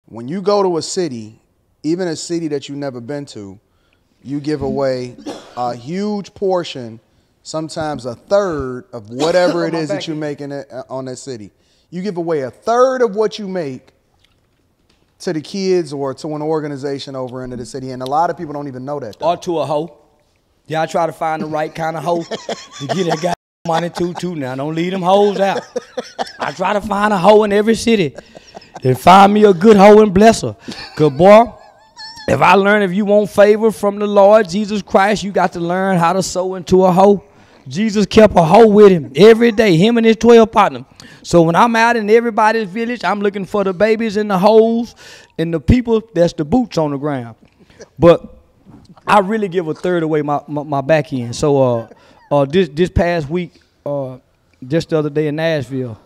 when you go to a city, even a city that you've never been to, you give away a huge portion, sometimes a third of whatever it is that you're making on that city. You give away a third of what you make to the kids or to an organization over into the city. And a lot of people don't even know that. Or to a hoe. Yeah, I try to find the right kind of hoe to get that guy money too. Now, don't leave them hoes out. I try to find a hoe in every city. Then find me a good hoe and bless her. Because, boy, if I learn if you want favor from the Lord Jesus Christ, you got to learn how to sow into a hoe. Jesus kept a hoe with him every day, him and his 12 partners. So when I'm out in everybody's village, I'm looking for the babies and the hoes and the people that's the boots on the ground. But I really give a third away my back end. So this past week, just the other day in Nashville,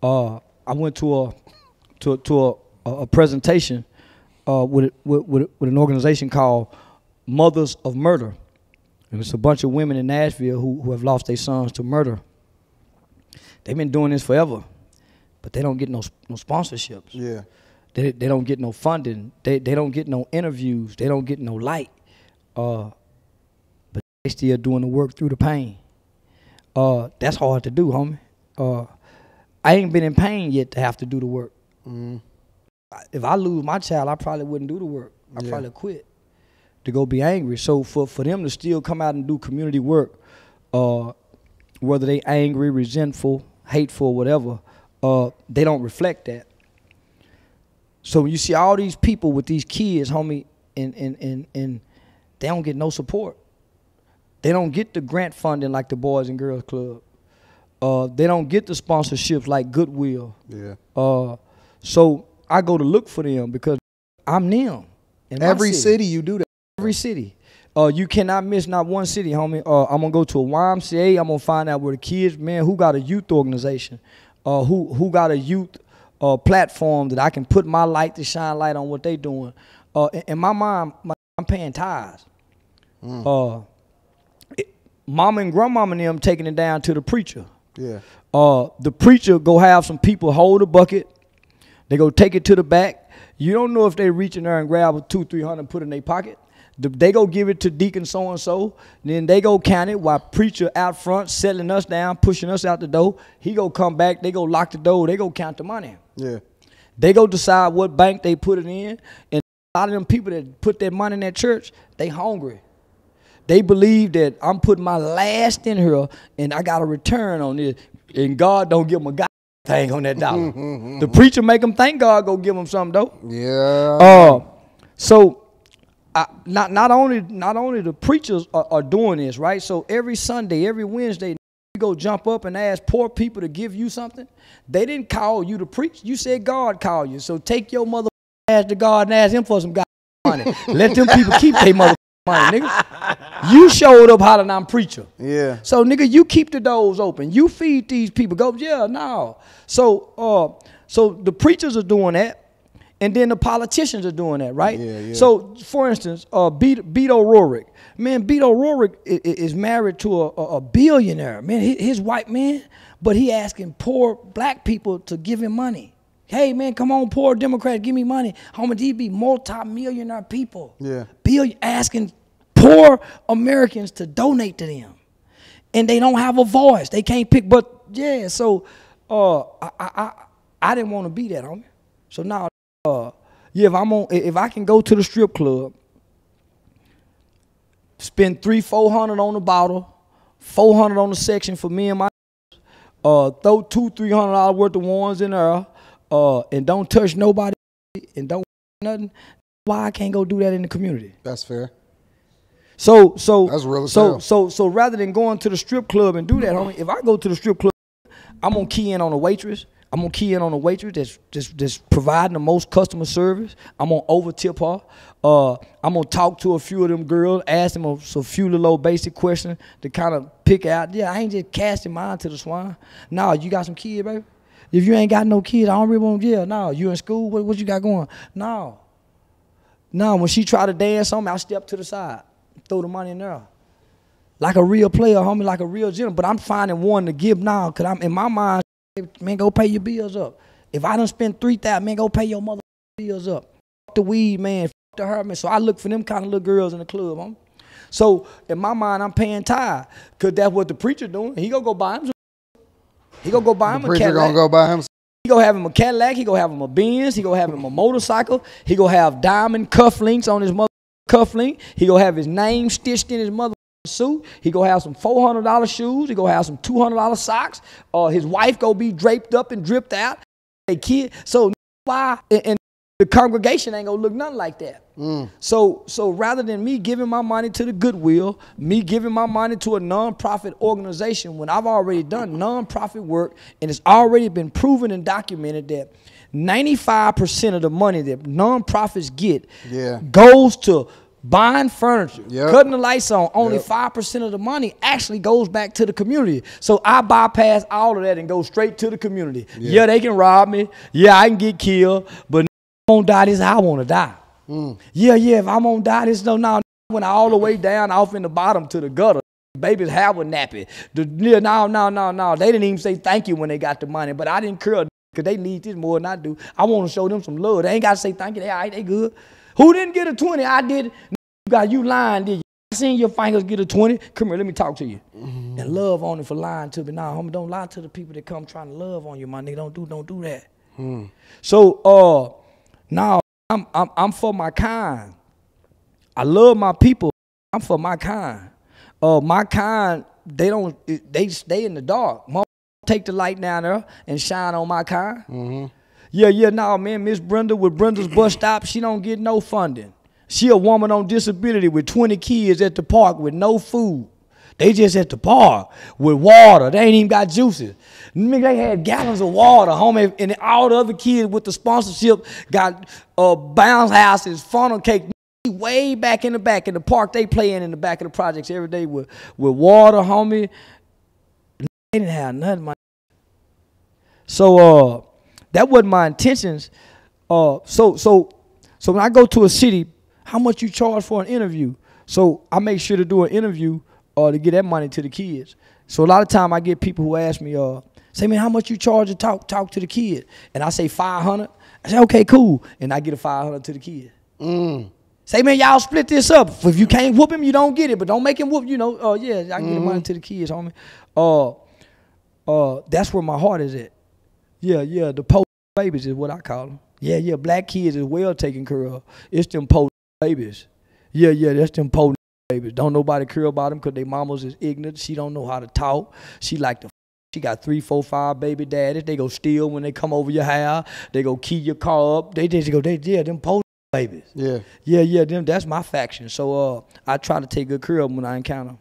I went to a presentation with an organization called Mothers of Murder. And it's a bunch of women in Nashville who have lost their sons to murder. They've been doing this forever, but they don't get no sponsorships. Yeah. They don't get no funding. They don't get no interviews. They don't get no light. But they still doing the work through the pain. That's hard to do, homie. I ain't been in pain yet to have to do the work. Mm-hmm. If I lose my child, I probably wouldn't do the work. I'd probably quit to go be angry. So for them to still come out and do community work, whether they angry, resentful, hateful, whatever, they don't reflect that. So when you see all these people with these kids, homie, and they don't get no support. They don't get the grant funding like the Boys and Girls Club. They don't get the sponsorships like Goodwill. Yeah. So I go to look for them because I'm them. Every city you do that. Every city. You cannot miss not one city, homie. I'm going to go to a YMCA. I'm going to find out where the kids, man, who got a youth organization, who got a youth platform that I can put my light to shine light on what they doing. And my mom, I'm paying tithes. Mama and grandmama and them taking it down to the preacher. Yeah. The preacher go have some people hold a bucket. They go take it to the back. You don't know if they reach in there and grab a $200-300 and put it in their pocket. They go give it to deacon so-and-so. Then they go count it while preacher out front settling us down, pushing us out the door. He go come back. They go lock the door. They go count the money. Yeah. They go decide what bank they put it in. And a lot of them people that put their money in that church, they hungry. They believe that I'm putting my last in here and I got a return on this. And God don't give them a thing on that dollar. The preacher make them think God go give them something though. Yeah. So not only the preachers are doing this, right? So every Sunday, every Wednesday, you go jump up and ask poor people to give you something. They didn't call you to preach. You said God called you. So take your mother ass to God and ask him for some God money. Let them people keep their mother money, nigga. You showed up hotter than I'm preacher. Yeah. So, nigga, you keep the doors open. You feed these people. Go, yeah, no. So the preachers are doing that, and then the politicians are doing that, right? Yeah, yeah. So, for instance, Beto O'Rourke. Man, Beto O'Rourke is married to a billionaire. Man, his white man, but he asking poor black people to give him money. Hey, man, come on, poor Democrat, give me money. Homie, these be multi-millionaire people. Yeah. Asking poor Americans to donate to them. And they don't have a voice. They can't pick, but yeah, so I didn't want to be that, homie. So now, yeah, if I can go to the strip club, spend $300-400 on the bottle, $400 on the section for me and my throw $200-300 worth of ones in there. And don't touch nobody and don't nothing. Why I can't go do that in the community? That's fair. So that's real as hell. So rather than going to the strip club and do that, homie, if I go to the strip club, I'm gonna key in on a waitress. I'm gonna key in on a waitress that's providing the most customer service. I'm gonna over tip her. I'm gonna talk to a few of them girls, ask them a few little basic questions to kind of pick out. Yeah, I ain't just casting mine to the swine. Nah, you got some kids, baby. If you ain't got no kids, I don't really want to jail. No, you in school? What you got going? No. No, when she try to dance on me, I step to the side, throw the money in there. Like a real player, homie, like a real gentleman. But I'm finding one to give now, because I'm in my mind, man, go pay your bills up. If I done spent $3,000, man, go pay your mother bills up. Fuck the weed, man. Fuck the her, man. So I look for them kind of little girls in the club, homie. So in my mind, I'm paying tithe because that's what the preacher doing. He gonna go buy him. He gonna go buy him a Cadillac. The preacher gonna go buy him. He gonna have him a Cadillac. He gonna have him a Benz. He gonna have him a motorcycle. He gonna have diamond cufflinks on his mother cufflink. He gonna have his name stitched in his mother suit. He gonna have some $400 shoes. He gonna have some $200 socks. His wife gonna be draped up and dripped out. A kid. So why? And the congregation ain't gonna look nothing like that. So rather than me giving my money to the Goodwill, me giving my money to a nonprofit organization, when I've already done nonprofit work and it's already been proven and documented that 95% of the money that nonprofits get goes to buying furniture, cutting the lights on. Only 5% of the money actually goes back to the community. So I bypass all of that and go straight to the community. Yeah, they can rob me. Yeah, I can get killed, but I'm gonna die this how I want to die. Yeah, if I'm gonna die this, no, when I all the way down off in the bottom to the gutter, babies have a nappy. No, they didn't even say thank you when they got the money, but I didn't care because they need this more than I do. I want to show them some love. They ain't got to say thank you. They all right, they good. Who didn't get a 20? I did. You lying, did you? I seen your fingers get a 20. Come here, let me talk to you. And love on it for lying to me. Nah, homie, don't lie to the people that come trying to love on you, my nigga. Don't do that. So now I'm for my kind. I love my people. I'm for my kind. My kind, they stay in the dark. Mom, take the light down there and shine on my kind. No, man, Miss Brenda with Brenda's bus stop, she don't get no funding. She a woman on disability with 20 kids at the park with no food. They just at the park with water. They ain't even got juices. They had gallons of water, homie, and all the other kids with the sponsorship got bounce houses, funnel cake, way back in the park. They playing in the back of the projects every day with water, homie. They didn't have nothing, man. So that wasn't my intentions. So when I go to a city, how much you charge for an interview? So I make sure to do an interview to get that money to the kids. So a lot of time I get people who ask me, say, man, how much you charge to talk to the kid? And I say $500. I say, okay, cool. And I get a $500 to the kid. Say, man, y'all split this up. If you can't whoop him, you don't get it. But don't make him whoop, I can get the money to the kids, homie. That's where my heart is at. The poor babies is what I call them. Black kids is well taken care of. It's them poor babies. That's them poor babies. Don't nobody care about them because their mamas is ignorant. She don't know how to talk. She got 3, 4, 5 baby daddies. They go steal when they come over your house. They go key your car up. Them poor babies. Them. That's my faction. So I try to take good care of them when I encounter them.